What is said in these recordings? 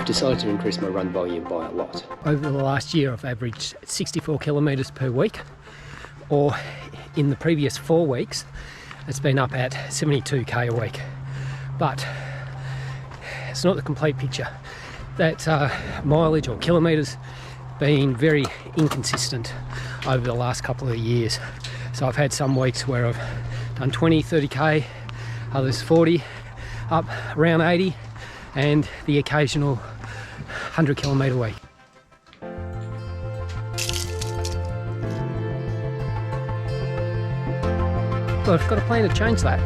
decided to increase my run volume by a lot. Over the last year, I've averaged 64 kilometres per week, or in the previous 4 weeks, it's been up at 72k a week. But it's not the complete picture. That mileage or kilometres been very inconsistent over the last couple of years. So I've had some weeks where I've done 20, 30k, others 40, up around 80, and the occasional 100 kilometre week. But I've got a plan to change that.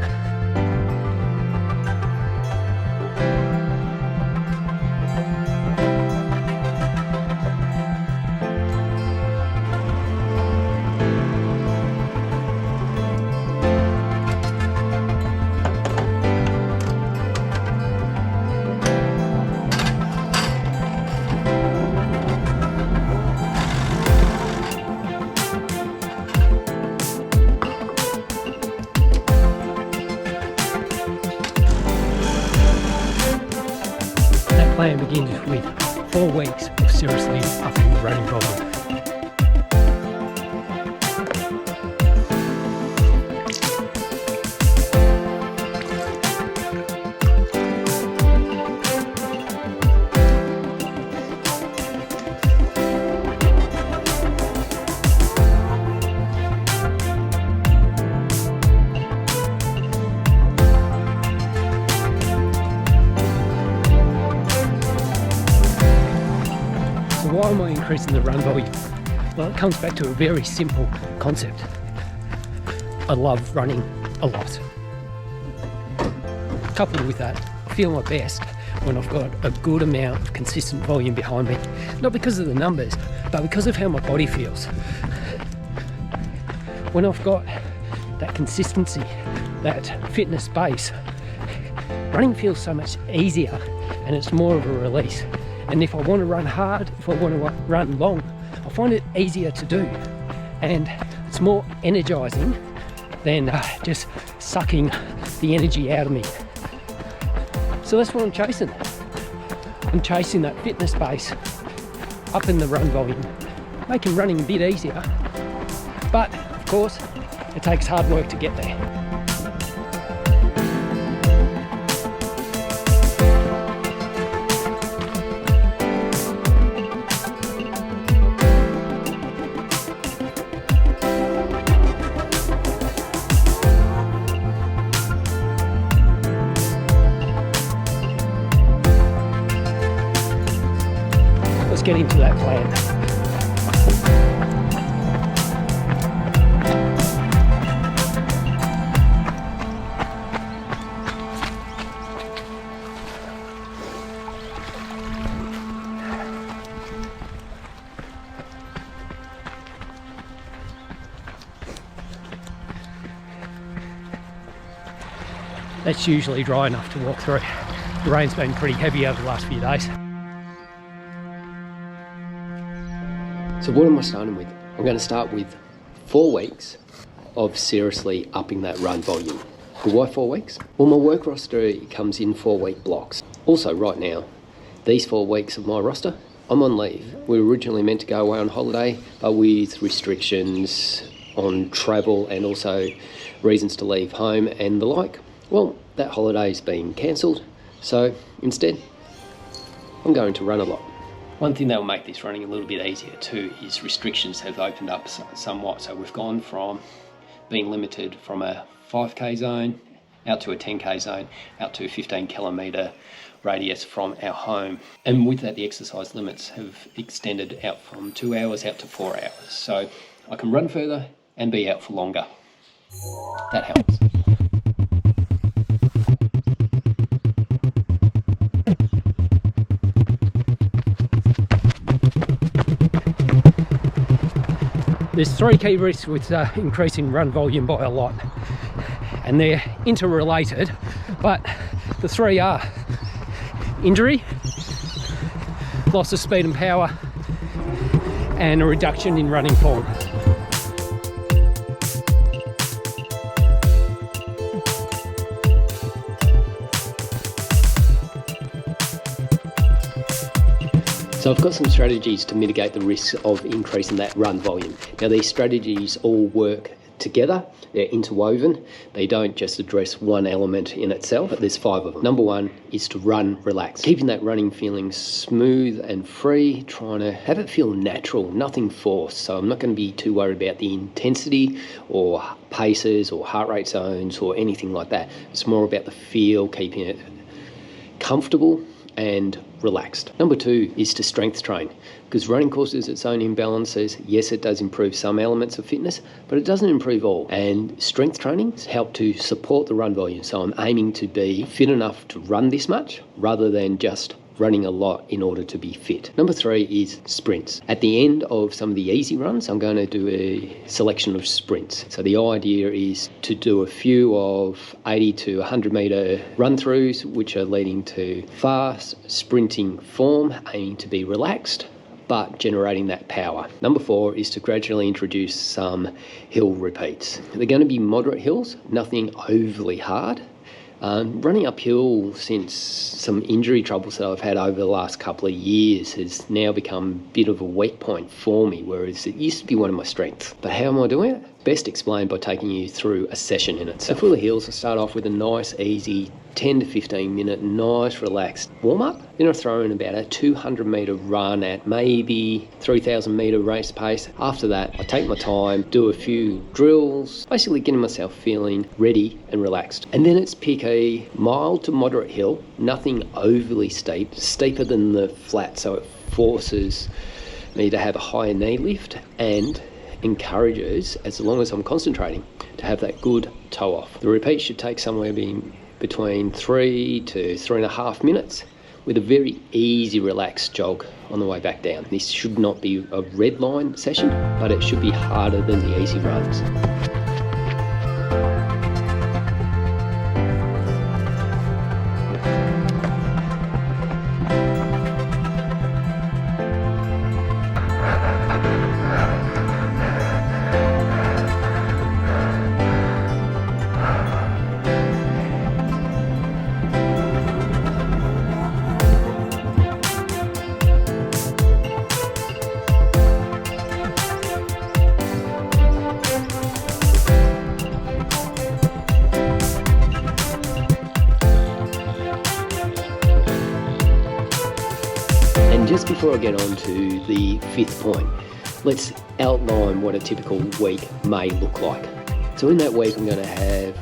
Plan begins with 4 weeks of seriously upping the running volume. Why am I increasing the run volume? Well, it comes back to a very simple concept. I love running a lot. Coupled with that, I feel my best when I've got a good amount of consistent volume behind me. Not because of the numbers, but because of how my body feels. When I've got that consistency, that fitness base, running feels so much easier and it's more of a release. And if I want to run hard, if I want to run long, I find it easier to do. And it's more energizing than just sucking the energy out of me. So that's what I'm chasing. I'm chasing that fitness base, up in the run volume, making running a bit easier. But of course, it takes hard work to get there. Let's get into that plan. That's usually dry enough to walk through. The rain's been pretty heavy over the last few days. So what am I starting with? I'm going to start with 4 weeks of seriously upping that run volume. But why 4 weeks? Well, my work roster comes in 4-week blocks. Also, right now, these 4 weeks of my roster, I'm on leave. We were originally meant to go away on holiday, but with restrictions on travel and also reasons to leave home and the like, well, that holiday's been cancelled. So instead, I'm going to run a lot. One thing that will make this running a little bit easier too is restrictions have opened up somewhat. So we've gone from being limited from a 5k zone out to a 10k zone, out to a 15 kilometre radius from our home. And with that, the exercise limits have extended out from 2 hours out to 4 hours. So I can run further and be out for longer. That helps. There's 3 key risks with increasing run volume by a lot, and they're interrelated, but the 3 are injury, loss of speed and power, and a reduction in running form. So I've got some strategies to mitigate the risk of increasing that run volume. Now these strategies all work together, they're interwoven, they don't just address one element in itself, but there's 5 of them. Number 1 is to run relaxed, keeping that running feeling smooth and free, trying to have it feel natural, nothing forced. So I'm not going to be too worried about the intensity or paces or heart rate zones or anything like that. It's more about the feel, keeping it comfortable and relaxed. Number 2 is to strength train, because running causes its own imbalances. Yes, it does improve some elements of fitness, but it doesn't improve all. And strength training helps to support the run volume. So I'm aiming to be fit enough to run this much rather than just running a lot in order to be fit. Number 3 is sprints. At the end of some of the easy runs, I'm going to do a selection of sprints. So the idea is to do a few of 80 to 100 metre run-throughs, which are leading to fast sprinting form, aiming to be relaxed, but generating that power. Number 4 is to gradually introduce some hill repeats. They're going to be moderate hills, nothing overly hard. Running uphill since some injury troubles that I've had over the last couple of years has now become a bit of a weak point for me, whereas it used to be one of my strengths. But how am I doing it? Best explained by taking you through a session in it. So for the hills, I start off with a nice, easy 10 to 15 minute, nice, relaxed warm-up. Then I throw in about a 200 metre run at maybe 3,000 metre race pace. After that, I take my time, do a few drills, basically getting myself feeling ready and relaxed. And then it's pick a mild to moderate hill, nothing overly steep, steeper than the flat, so it forces me to have a higher knee lift and encourages, as long as I'm concentrating, to have that good toe off. The repeat should take somewhere between 3 to 3.5 minutes with a very easy relaxed jog on the way back down. This should not be a red line session, but it should be harder than the easy runs. Just before I get on to the 5th point, let's outline what a typical week may look like. So in that week, I'm going to have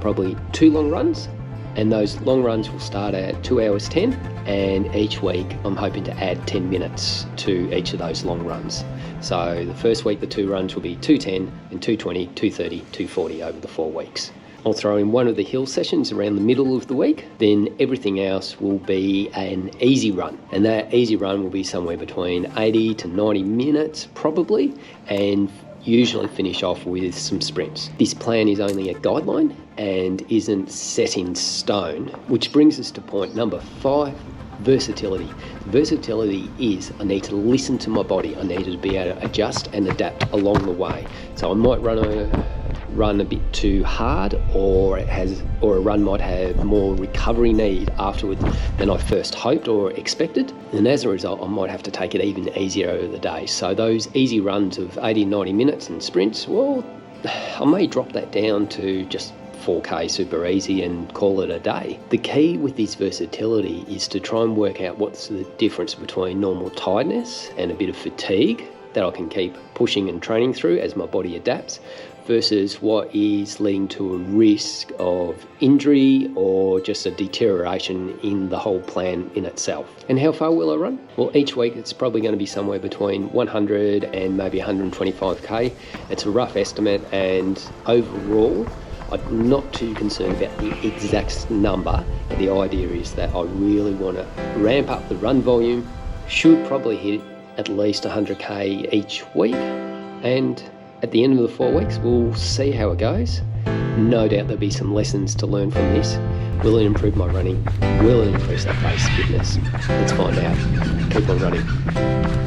probably 2 long runs, and those long runs will start at 2 hours 10, and each week I'm hoping to add 10 minutes to each of those long runs. So the first week, the 2 runs will be 2:10 and 2:20, 2:30, 2:40 over the 4 weeks. I'll throw in one of the hill sessions around the middle of the week, then everything else will be an easy run. And that easy run will be somewhere between 80 to 90 minutes probably, and usually finish off with some sprints. This plan is only a guideline and isn't set in stone, which brings us to point number 5, versatility. Versatility is I need to listen to my body. I need to be able to adjust and adapt along the way. So I might run a bit too hard, or a run might have more recovery need afterwards than I first hoped or expected, and as a result I might have to take it even easier over the day. So those easy runs of 80-90 minutes and sprints, well, I may drop that down to just 4K super easy and call it a day. The key with this versatility is to try and work out what's the difference between normal tiredness and a bit of fatigue that I can keep pushing and training through as my body adapts, versus what is leading to a risk of injury or just a deterioration in the whole plan in itself. And how far will I run? Well, each week it's probably going to be somewhere between 100 and maybe 125k. It's a rough estimate, and overall I'm not too concerned about the exact number. The idea is that I really want to ramp up the run volume, should probably hit at least 100k each week, and at the end of the 4 weeks, we'll see how it goes. No doubt there'll be some lessons to learn from this. Will it improve my running? Will it increase that base fitness? Let's find out. Keep on running.